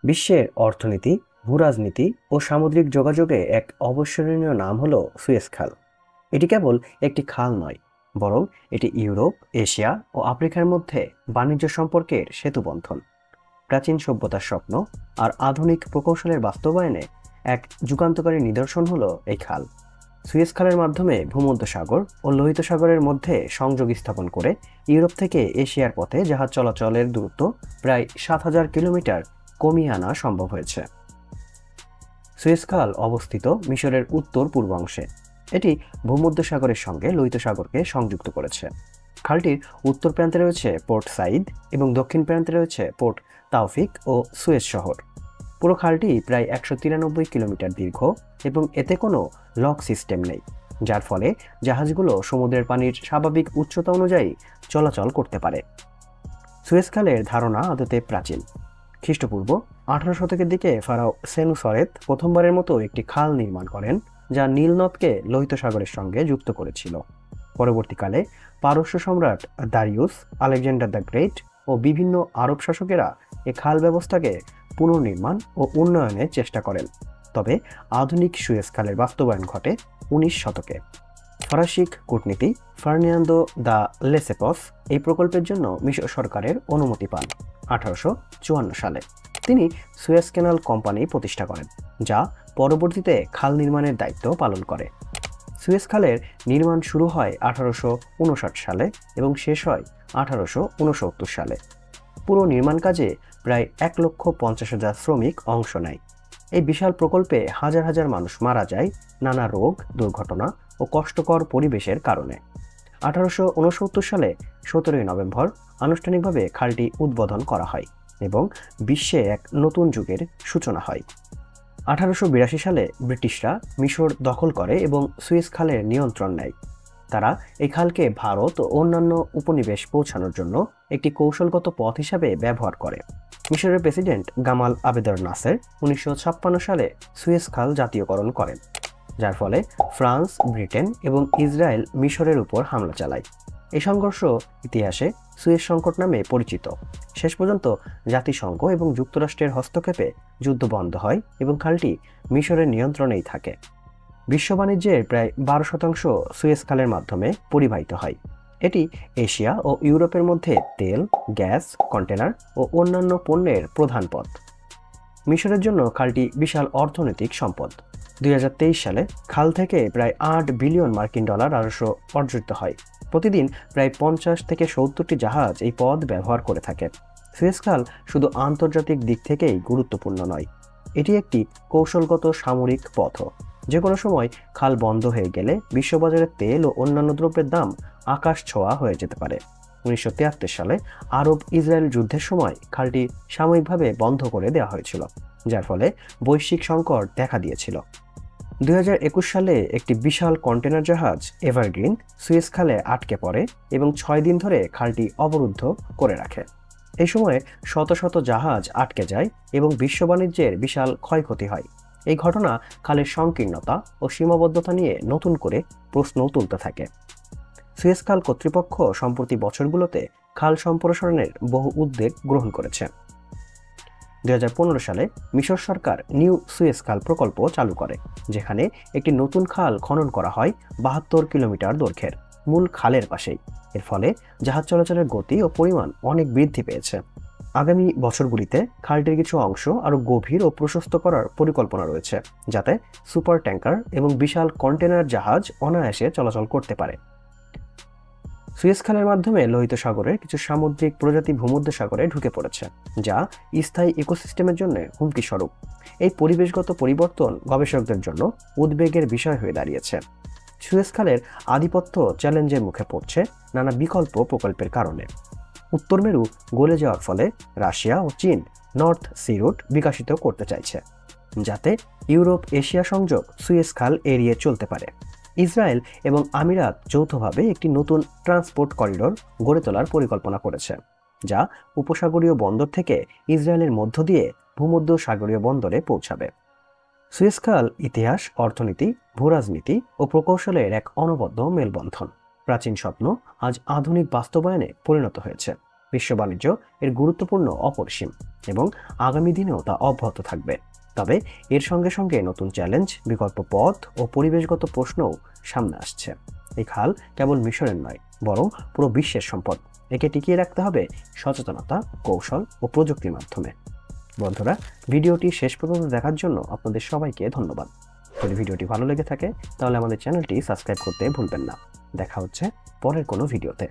বিশ্বের অর্থনীতি, ভূরাজনীতি ও সামুদ্রিক যোগাযোগে এক অবিস্মরণীয় নাম হলো সুয়েজ খাল। এটি কেবল একটি খাল নয়, বরং এটি ইউরোপ, এশিয়া ও আফ্রিকার মধ্যে বাণিজ্য সম্পর্কের সেতুবন্ধন। প্রাচীন সভ্যতার স্বপ্ন আর আধুনিক প্রকৌশলের বাস্তবায়নে এক যুগান্তকারী নিদর্শন হলো এই খাল। সুয়েজ খালের মাধ্যমে ভূমধ্যসাগর ও লোহিত সাগরের মধ্যে সংযোগ স্থাপন করে ইউরোপ থেকে এশিয়ার পথে জাহাজ চলাচলের দূরত্ব প্রায় ৭,০০০ কিলোমিটার কমিয়ে আনা সম্ভব হয়েছে। সুয়েজ খাল অবস্থিত মিশরের উত্তর পূর্বাংশে। এটি ভূমধ্যসাগরের সঙ্গে লোহিত সাগরকে সংযুক্ত করেছে। খালটির উত্তর প্রান্তে রয়েছে পোর্ট সাইদ এবং দক্ষিণ প্রান্তে রয়েছে পোর্ট তাওফিক ও সুয়েজ শহর। পুরো খালটি প্রায় ১৯৩ কিলোমিটার দীর্ঘ এবং এতে কোনো লক সিস্টেম নেই, যার ফলে জাহাজগুলো সমুদ্রের পানির স্বাভাবিক উচ্চতা অনুযায়ী চলাচল করতে পারে। সুয়েজ খালের ধারণা আদতে প্রাচীন। খ্রিস্টপূর্ব ১৮ শতকের দিকে ফারাও সেনুসরেত প্রথমবারের মতো একটি খাল নির্মাণ করেন, যা নীল নদকে লোহিত সাগরের সঙ্গে যুক্ত করেছিল। পরবর্তীকালে পারস্য সম্রাট দারিউস, আলেকজান্ডার দ্য গ্রেট ও বিভিন্ন আরব শাসকেরা এ খাল ব্যবস্থাকে পুনর্নির্মাণ ও উন্নয়নের চেষ্টা করেন। তবে আধুনিক সুয়েজ খালের বাস্তবায়ন ঘটে ১৯ শতকে। ফরাসি কূটনীতি ফার্নিয়ান্দো দা লেসেপস এই প্রকল্পের জন্য মিশর সরকারের অনুমতি পান ১৮৫৪ সালে। তিনি সুয়েজ ক্যানাল কোম্পানি প্রতিষ্ঠা করেন, যা পরবর্তীতে খাল নির্মাণের দায়িত্ব পালন করে। সুয়েজ খালের নির্মাণ শুরু হয় ১৮৫৯ সালে এবং শেষ হয় ১৮৬৯ সালে। পুরো নির্মাণ কাজে প্রায় ১,৫০,০০০ শ্রমিক অংশ নেয়। এই বিশাল প্রকল্পে হাজার হাজার মানুষ মারা যায় নানা রোগ, দুর্ঘটনা ও কষ্টকর পরিবেশের কারণে। ১৮৬৯ সালে ১৭ই নভেম্বর আনুষ্ঠানিকভাবে খালটি উদ্বোধন করা হয় এবং বিশ্বে এক নতুন যুগের সূচনা হয়। ১৮৮২ সালে ব্রিটিশরা মিশর দখল করে এবং সুয়েজ খালের নিয়ন্ত্রণ নেয়। তারা এই খালকে ভারত ও অন্যান্য উপনিবেশ পৌঁছানোর জন্য একটি কৌশলগত পথ হিসাবে ব্যবহার করে। মিশরের প্রেসিডেন্ট গামাল আবেদর নাসের ১৯৫৬ সালে সুয়েজ খাল জাতীয়করণ করেন, যার ফলে ফ্রান্স, ব্রিটেন এবং ইসরায়েল মিশরের উপর হামলা চালায়। এই সংঘর্ষ ইতিহাসে সুয়েজ সংকট নামে পরিচিত। শেষ পর্যন্ত জাতিসংঘ এবং যুক্তরাষ্ট্রের হস্তক্ষেপে যুদ্ধ বন্ধ হয় এবং খালটি মিশরের নিয়ন্ত্রণেই থাকে। বিশ্ব বাণিজ্যের প্রায় ১২% সুয়েজ খালের মাধ্যমে পরিবাহিত হয়। এটি এশিয়া ও ইউরোপের মধ্যে তেল, গ্যাস, কন্টেনার ও অন্যান্য পণ্যের প্রধান পথ। মিশরের জন্য খালটি বিশাল অর্থনৈতিক সম্পদ। ২০২৩ সালে খাল থেকে প্রায় $৮ বিলিয়ন রাজস্ব অর্জিত হয়। প্রতিদিন প্রায় ৫০ থেকে ৭০টি জাহাজ এই পথ ব্যবহার করে থাকে। সুয়েজ খাল শুধু আন্তর্জাতিক দিক থেকেই গুরুত্বপূর্ণ নয়, এটি একটি কৌশলগত সামরিক পথও। যে কোনো সময় খাল বন্ধ হয়ে গেলে বিশ্ববাজারে তেল ও অন্যান্য দ্রব্যের দাম আকাশ ছোঁয়া হয়ে যেতে পারে। ১৯৭৩ সালে আরব ইসরায়েল যুদ্ধের সময় খালটি সাময়িকভাবে বন্ধ করে দেওয়া হয়েছিল, যার ফলে বৈশ্বিক সংকট দেখা দিয়েছিল। ২০২১ সালে একটি বিশাল কন্টেনার জাহাজ এভারগ্রিন সুয়েজ খালে আটকে পড়ে এবং ৬ দিন ধরে খালটি অবরুদ্ধ করে রাখে। এই সময়ে শত শত জাহাজ আটকে যায় এবং বিশ্ব বাণিজ্যের বিশাল ক্ষয়ক্ষতি হয়। এই ঘটনা খালের সংকীর্ণতা ও সীমাবদ্ধতা নিয়ে নতুন করে প্রশ্ন তুলতে থাকে। সুয়েজ খাল কর্তৃপক্ষ সম্প্রতি বছরগুলোতে খাল সম্প্রসারণের বহু উদ্যোগ গ্রহণ করেছে। ২০১৫ সালে মিশর সরকার নিউ সুয়েজ খাল প্রকল্প চালু করে, যেখানে একটি নতুন খাল খনন করা হয় ৭২ কিলোমিটার দৈর্ঘ্যের মূল খালের পাশেই। এর ফলে জাহাজ চলাচলের গতি ও পরিমাণ অনেক বৃদ্ধি পেয়েছে। আগামী বছরগুলিতে খালটির কিছু অংশ আরও গভীর ও প্রশস্ত করার পরিকল্পনা রয়েছে, যাতে সুপার ট্যাঙ্কার এবং বিশাল কন্টেনার জাহাজ অনায়াসে চলাচল করতে পারে। সুয়েজ খালের মাধ্যমে লোহিত সাগরের কিছু সামুদ্রিক প্রজাতি ভূমধ্যসাগরে ঢুকে পড়েছে, যা স্থায়ী ইকোসিস্টেমের জন্য হুমকি স্বরূপ। এই পরিবেশগত পরিবর্তন গবেষকদের জন্য উদ্বেগের বিষয় হয়ে দাঁড়িয়েছে। সুয়েজ খালের আধিপত্য চ্যালেঞ্জের মুখে পড়ছে নানা বিকল্প প্রকল্পের কারণে। উত্তর মেরু গলে যাওয়ার ফলে রাশিয়া ও চীন নর্থ সি রুট বিকশিত করতে চাইছে, যাতে ইউরোপ এশিয়া সংযোগ সুয়েজ খাল এড়িয়ে চলতে পারে। ইসরায়েল এবং আমিরাত যৌথভাবে একটি নতুন ট্রান্সপোর্ট করিডোর গড়ে তোলার পরিকল্পনা করেছে, যা উপসাগরীয় বন্দর থেকে ইসরায়েলের মধ্য দিয়ে ভূমধ্যসাগরীয় বন্দরে পৌঁছাবে। সুয়েজ খাল ইতিহাস, অর্থনীতি, ভূরাজনীতি ও প্রকৌশলের এক অনবদ্য মেলবন্ধন। প্রাচীন স্বপ্ন আজ আধুনিক বাস্তবায়নে পরিণত হয়েছে। বিশ্ব বাণিজ্য এর গুরুত্বপূর্ণ অপরিসীম এবং আগামী দিনেও তা অব্যাহত থাকবে। তবে এর সঙ্গে সঙ্গে নতুন চ্যালেঞ্জ, বিকল্প পথ ও পরিবেশগত প্রশ্নও সামনে আসছে। এই খাল কেবল মিশরের নয়, বরং পুরো বিশ্বের সম্পদ। একে টিকিয়ে রাখতে হবে সচেতনতা, কৌশল ও প্রযুক্তির মাধ্যমে। বন্ধুরা, ভিডিওটি শেষ পর্যন্ত দেখার জন্য আপনাদের সবাইকে ধন্যবাদ। যদি ভিডিওটি ভালো লেগে থাকে তাহলে আমাদের চ্যানেলটি সাবস্ক্রাইব করতে ভুলবেন না। দেখা হচ্ছে পরের কোনো ভিডিওতে।